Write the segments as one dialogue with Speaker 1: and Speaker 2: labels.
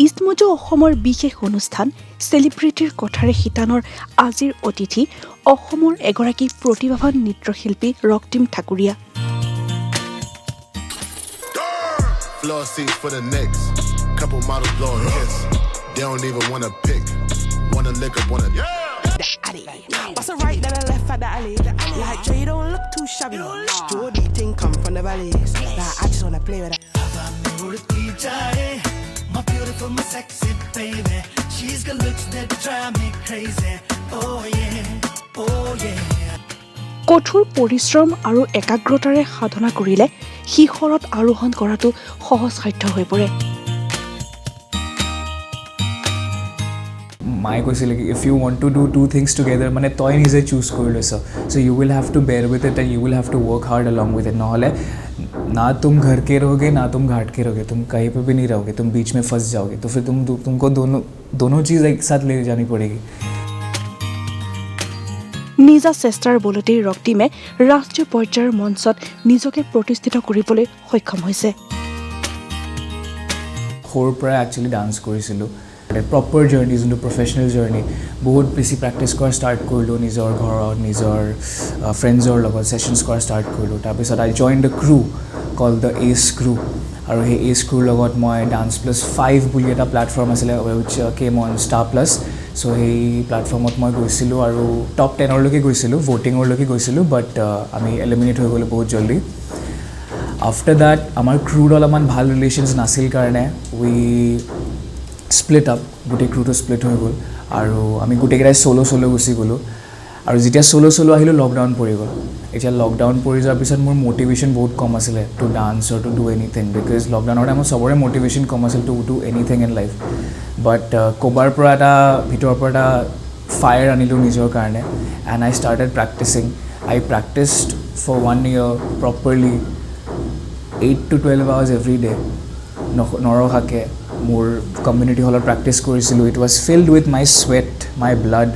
Speaker 1: ইষ্টমুজো অসমৰ বিশেষ অনুষ্ঠান চেলিব্ৰিটিৰ কথাৰে শিতানৰ আজিৰ অতিথি অসমৰ এগৰাকী প্ৰতিভাৱান নৃত্যশিল্পী Raktim Thakuria.
Speaker 2: Floor seats for the Knicks. Couple models blowing kiss. They don't even wanna pick. Wanna lick up, wanna.
Speaker 3: What's a right then a left at the alley? Like Dre don't look too shabby. Jordy thing come from the valleys. Like I just wanna play with that.
Speaker 4: My beautiful, my sexy baby. She's got looks that drive me crazy. Oh yeah, oh yeah.
Speaker 1: কঠোৰ পৰিশ্ৰম আৰু একাগ্ৰতাৰে সাধনা কৰিলে শিখৰত আৰোহণ কৰাটো সহজসাধ্য হৈ পৰে।
Speaker 5: মায়ে কৈছিলে কি if you want to do two things together মানে তই নিজে চুজ কৰি লৈছ so' you will have to bear with it and you will have to work hard along with it নহ'লে ना तुम घर के रहोगे ना तुम घाट के रहोगे तुम कहीं पे भी नहीं रहोगे तुम बीच में फंस जाओगे तो फिर तुमको दोनों चीज़ एक साथ ले जानी पड़ेगी।
Speaker 1: নিজা চেষ্টাৰ বলতেই ৰক্তিমে ৰাষ্ট্ৰীয় পৰ্যায়ৰ মঞ্চত নিজকে প্ৰতিষ্ঠিত কৰিবলৈ সক্ষম হৈছে।
Speaker 5: সৰুৰ পৰা একচুৱেলি ডান্স কৰিছিলোঁ প্ৰপাৰ জাৰ্ণি যোনটো প্ৰফেচনেল জাৰ্ণি বহুত বেছি প্ৰেক্টিছ কৰা ষ্টাৰ্ট কৰিলোঁ নিজৰ ঘৰত নিজৰ ফ্ৰেণ্ডছৰ লগত ছেশ্যনছ কৰা ষ্টাৰ্ট কৰিলোঁ। তাৰপিছত I join the crew call the edge crew আৰু সেই এজ ক্ৰুৰ লগত মই ডান্স প্লাছ 5 বুলি এটা প্লেটফৰ্ম আছিলে which came on Star Plus show' সেই প্লেটফৰ্মত মই গৈছিলোঁ আৰু টপ 10লৈকে গৈছিলোঁ ভোটিঙৰলৈকে গৈছিলোঁ বাট আমি এলিমিনেট হৈ গ'লোঁ বহুত জল্দি। আফটাৰ দেট আমাৰ ক্ৰুৰ অলপমান ভাল ৰিলেশ্যনছ নাছিল কাৰণে উই স্প্লিট আপ গোটেই ক্ৰুটো স্প্লিট হৈ গ'ল আৰু আমি গোটেইকেইটাই চ'ল' গুচি গ'লোঁ আৰু যেতিয়া চ'ল' আহিলোঁ লকডাউন পৰি গ'ল। এতিয়া লকডাউন পৰি যোৱাৰ পিছত মোৰ মটিভেশ্যন বহুত কম আছিলে to dance or to do anything because লকডাউনৰ টাইমত চবৰে মটিভেশ্যন কম আছিল to do anything in life but ক'ৰবাৰ পৰা এটা ভিতৰৰ পৰা এটা ফায়াৰ আনিলোঁ নিজৰ কাৰণে and I started practising. I practised for 1 year properly 8 to 12 hours every day নৰখাকৈ মোৰ কমিউনিটি হলত প্ৰেক্টিছ কৰিছিলোঁ। It was filled with my sweat my blood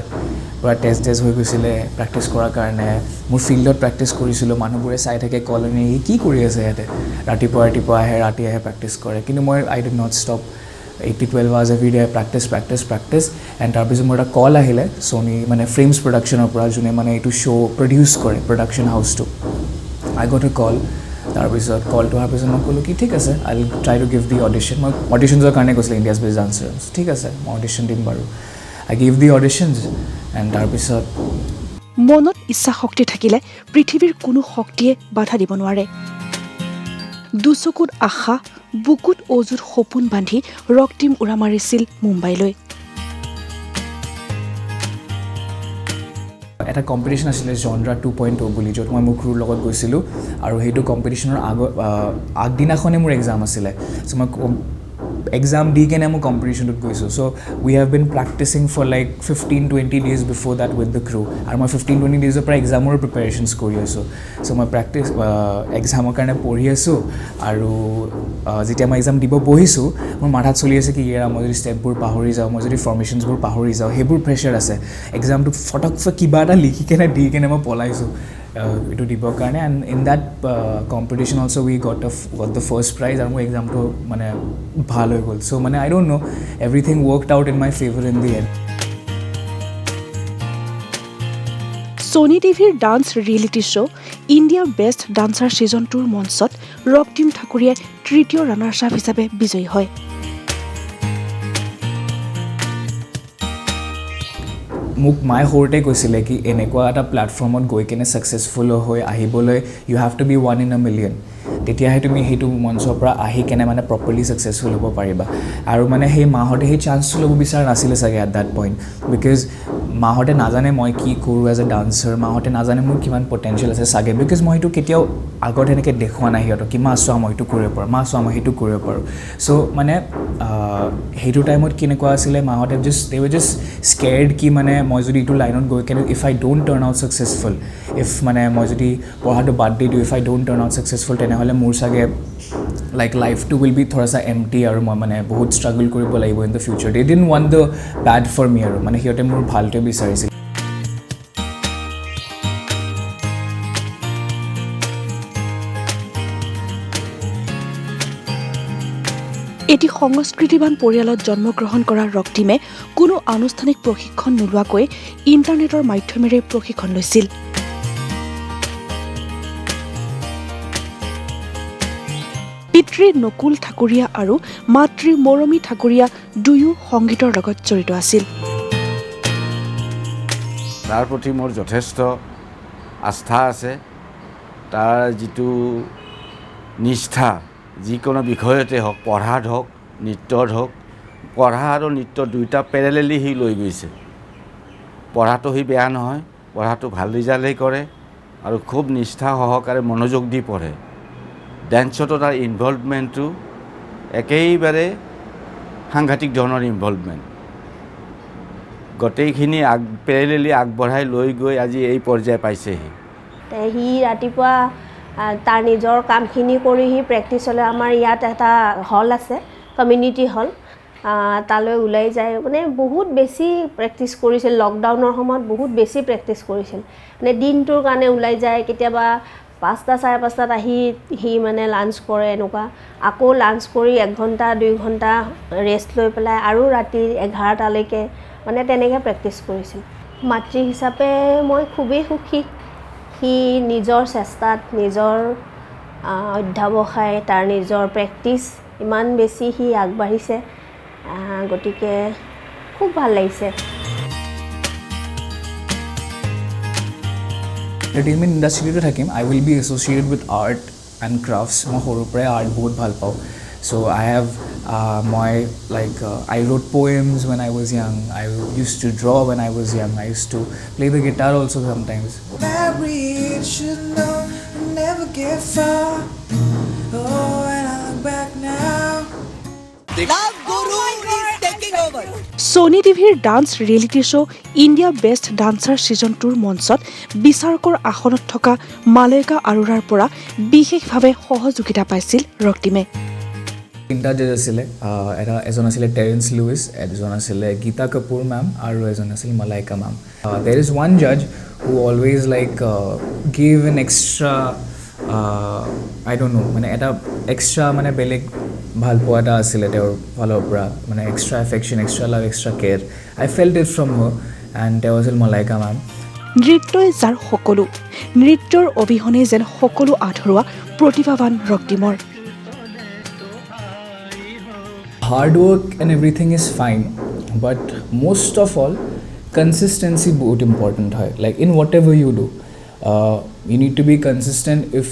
Speaker 5: পূৰা তেজ হৈ গৈছিলে প্ৰেক্টিছ কৰাৰ কাৰণে। মোৰ ফিল্ডত প্ৰেক্টিছ কৰিছিলোঁ মানুহবোৰে চাই থাকে কলনি সি কি কৰি আছে ইয়াতে ৰাতিপুৱা আহে ৰাতি আহে প্ৰেক্টিছ কৰে কিন্তু মই I did not stop 8 to 12 hours every day practice and তাৰপিছত মোৰ এটা কল আহিলে ছনী মানে ফ্ৰেমছ প্ৰডাকশ্যনৰ পৰা যোনে মানে এইটো শ্ব' প্ৰডিউচ কৰে প্ৰডাকশ্যন হাউচটো। আই গট এ কল তাৰপিছত কলটো অহাৰ পিছত মই ক'লোঁ কি ঠিক আছে I will try to give the audition. মই অডিশ্যনছৰ কাৰণে কৈছিলোঁ ইণ্ডিয়াছ বেষ্ট ডান্সাৰ ঠিক আছে মই অডিশ্যন দিম বাৰু। আই গিভ দি অডিশ্যনছ এণ্ড তাৰপিছত
Speaker 1: মনত ইচ্ছা শক্তি থাকিলে পৃথিৱীৰ কোনো শক্তিয়ে বাধা দিব নোৱাৰে। দুচকুত আশা বুকুত অজুত সপোন বান্ধি ৰক্তিম উৰা মাৰিছিল মুম্বাইলৈ।
Speaker 5: এটা কম্পিটিশ্যন আছিলে জনৰা 2.0 বুলি য'ত মই মোৰ ক্ৰুৰ লগত গৈছিলোঁ আৰু সেইটো কম্পিটিশ্যনৰ আগদিনাখনে মোৰ এক্সাম আছিলে চ' মই এক্সাম দি কেনে মই কম্পিটিশ্যনটোত গৈছোঁ। So' we have been practising for like 15-20 days before that with the crew আৰু মই 15-20 days পৰা এক্সামৰ প্ৰিপেৰেশ্যনছ কৰি আছোঁ। চ' মই এক্সামৰ কাৰণে পঢ়ি আছোঁ আৰু যেতিয়া মই এক্সাম দিব বহিছোঁ মোৰ মাথাত চলি আছে কি ইয়াৰ মই যদি ষ্টেপবোৰ পাহৰি যাওঁ মই যদি ফৰ্মেশ্যনছবোৰ পাহৰি যাওঁ সেইবোৰ প্ৰেছাৰ আছে। এক্সামটো ফটককৈ কিবা এটা লিখি কেনে দি কেনে মই পলাইছোঁ এইটো দিবৰ কাৰণে and in that competition also' we got the first prize আৰু মোৰ এক্সামটো মানে ভাল হৈ গ'ল। চ' মানে I don't know' everything worked out in my favour in the end.
Speaker 1: Sony টিভিৰ dance reality show' India best dancer season 2ৰ মঞ্চত ৰক্তিম ঠাকুৰীয়াই তৃতীয় ৰানাৰ্ছ আপ হিচাপে বিজয়ী হয়।
Speaker 5: মোক মায়ে সৰুতে কৈছিলে কি এনেকুৱা এটা প্লেটফৰ্মত গৈ কেনে ছাকচেছফুল হৈ আহিবলৈ you have to be 1 in a million তেতিয়াহে তুমি সেইটো মঞ্চৰ পৰা আহি কেনে মানে প্ৰপাৰলি ছাকচেছফুল হ'ব পাৰিবা। আৰু মানে সেই মাহঁতে সেই চান্সটো ল'ব বিচৰা নাছিলে চাগে এট দেট পইণ্ট বিকজ মাহঁতে নাজানে মই কি কৰোঁ এজ এ ডান্সাৰ মাহঁতে নাজানে মোৰ কিমান পটেঞ্চিয়েল আছে চাগে বিকজ মই সেইটো কেতিয়াও আগত সেনেকৈ দেখুওৱা নাই সিহঁতক কি মা চোৱা মই এইটো কৰিব পাৰোঁ মা চোৱা মই সেইটো কৰিব পাৰোঁ। চ' মানে সেইটো টাইমত কেনেকুৱা আছিলে মাহঁতে দে ৱাৰ জাষ্ট স্কেৰ্ড কি মানে মই যদি এইটো লাইনত গৈ কেনে if I don't turn out successful মানে মই যদি পঢ়াটো বাদ দি দিওঁ if I don't turn out successful তেনেহ'লে মোৰ চাগে লাইক লাইফটো উইল বি থৰাছা এমটি আৰু মই মানে বহুত ষ্ট্ৰাগল কৰিব লাগিব in the future. They didn't want the bad for me আৰু মানে সিহঁতে মোৰ ভালটোৱে বিচাৰিছিল।
Speaker 1: এটি সংস্কৃতিবান পৰিয়ালত জন্মগ্ৰহণ কৰা ৰক্তিমে কোনো আনুষ্ঠানিক প্ৰশিক্ষণ নোলোৱাকৈ ইণ্টাৰনেটৰ মাধ্যমেৰে প্ৰশিক্ষণ লৈছিল। পিতৃ নকুল ঠাকুৰীয়া আৰু মাতৃ মৰমী ঠাকুৰীয়া দুয়ো সংগীতৰ লগত জড়িত আছিল।
Speaker 6: তাৰ প্ৰতি মোৰ যথেষ্ট আস্থা আছে। তাৰ যিটো নিষ্ঠা, যিকোনো বিষয়তে হওক, পঢ়াত হওক, নৃত্যত হওক, পঢ়া আৰু নৃত্য দুয়োটা পেৰেলেলি সি লৈ গৈছে। পঢ়াটো সি বেয়া নহয়, পঢ়াটো ভাল ৰিজাল্টেই কৰে আৰু খুব নিষ্ঠা সহকাৰে মনোযোগ দি পঢ়ে। ডেন্সতো তাৰ ইনভলভমেণ্টটো একেবাৰে সাংঘাতিক ধৰণৰ ইনভলভমেণ্ট। গোটেইখিনি পেৰেলেলি আগবঢ়াই লৈ গৈ আজি এই পৰ্যায় পাইছেহি।
Speaker 7: সি ৰাতিপুৱা তাৰ নিজৰ কামখিনি কৰি সি প্ৰেক্টিচলৈ আমাৰ ইয়াত এটা হল আছে, কমিউনিটি হল, তালৈ ওলাই যায়। মানে বহুত বেছি প্ৰেক্টিচ কৰিছিল। লকডাউনৰ সময়ত বহুত বেছি প্ৰেক্টিচ কৰিছিল। মানে দিনটোৰ কাৰণে ওলাই যায়। কেতিয়াবা 5টা 5:30 আহি সি মানে লাঞ্চ কৰে এনেকুৱা। আকৌ লাঞ্চ কৰি 1 ঘণ্টা 2 ঘণ্টা ৰেষ্ট লৈ পেলাই আৰু ৰাতি 11টালৈকে মানে তেনেকৈ প্ৰেক্টিচ কৰিছিল। মাতৃ হিচাপে মই খুবেই সুখী। সি নিজৰ চেষ্টাত, নিজৰ অধ্যাৱসায়, তাৰ নিজৰ প্ৰেক্টিচ ইমান বেছি সি আগবাঢ়িছে। গতিকে খুব ভাল লাগিছে।
Speaker 5: এণ্টাৰটেইনমেণ্ট ইণ্ডাষ্ট্ৰিটো থাকিম। I will be associated with art and crafts. মই সৰুৰ পৰাই আৰ্ট বহুত ভাল পাওঁ। So' I have I wrote poems when I was young. I used to draw when I was young. I used to play the guitar also sometimes.
Speaker 4: Married, should know, never get far. Oh, and I look back now.
Speaker 8: Love Guru is taking over.
Speaker 1: Sony টিভিৰ dance reality show' India best dancer season 2ৰ মঞ্চত বিচাৰকৰ আসনত থকা মালেকা আৰোৰাৰ পৰা বিশেষভাৱে সহযোগিতা পাইছিল ৰক্তিমে।
Speaker 5: 3টা জাজ আছিলে। এজন আছিলে টেৰেন্স লুইছ, এজন আছিলে গীতা কাপুৰ মেম আৰু এজন আছিল Malaika ma'am. There is one জাজ who always give an extra I don't know' মানে এটা এক্সট্ৰা মানে বেলেগ ভাল পোৱা এটা আছিলে তেওঁৰ ফালৰ পৰা, মানে extra affection, extra love, extra care. I felt it from her and তেওঁ আছিল মালাইকা মেম।
Speaker 1: নৃত্যই যাৰ সকলো, নৃত্যৰ অবিহনে যেন সকলো আধৰুৱা প্ৰতিভাৱান ৰক্তিমৰ।
Speaker 5: Hard work and everything is fine, but most of all, consistency बहुत important है. Like in whatever you do, you need to be consistent. If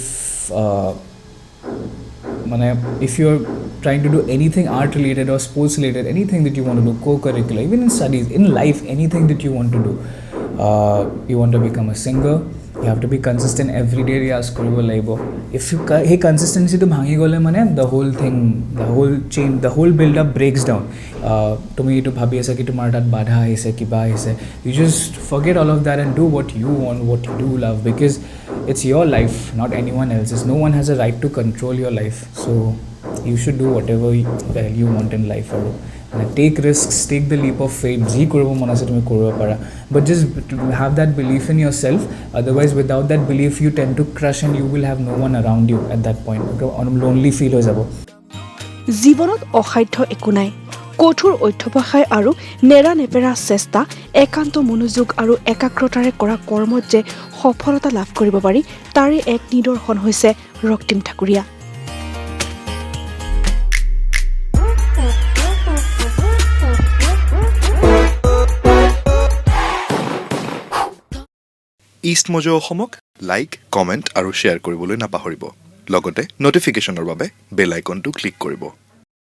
Speaker 5: you're trying to do anything art related or sports related, anything that you want to do, co-curricular, even in studies, in life, anything that you want to do, you want to become a singer, you have to be consistent every day. Rehearse koribo lagibo. If you hey consistency to bhangi gole mane the whole thing, the whole chain, the whole build up breaks down. Tumi to bhabi asa ki tumar tat badha aise kiba aise, you just forget all of that and do what you want, what you do love, because it's your life, not anyone else's. No one has a right to control your life, so you should do whatever you want in life. Take risks, take the leap of faith. Ji koribo mon ase tumi koribo para, but just have that belief in yourself. Otherwise, without that belief, you tend to crush and you will have no one around you at that point. Lonely feel হৈ যাব।
Speaker 1: জীৱনত অসাধ্য একো নাই। কঠোৰ অধ্যৱসায় আৰু নেৰা নেপেৰা চেষ্টা, একান্ত মনোযোগ আৰু একাগ্ৰতাৰে কৰা কৰ্মত যে সফলতা লাভ কৰিব পাৰি, তাৰে এক নিদৰ্শন হৈছে ৰক্তিম ঠাকুৰীয়া।
Speaker 9: ইষ্ট মজো অসমক লাইক, কমেণ্ট আৰু শ্বেয়াৰ কৰিবলৈ নাপাহৰিব। লগতে নটিফিকেশ্যনৰ বাবে বেল আইকনটো ক্লিক কৰিব।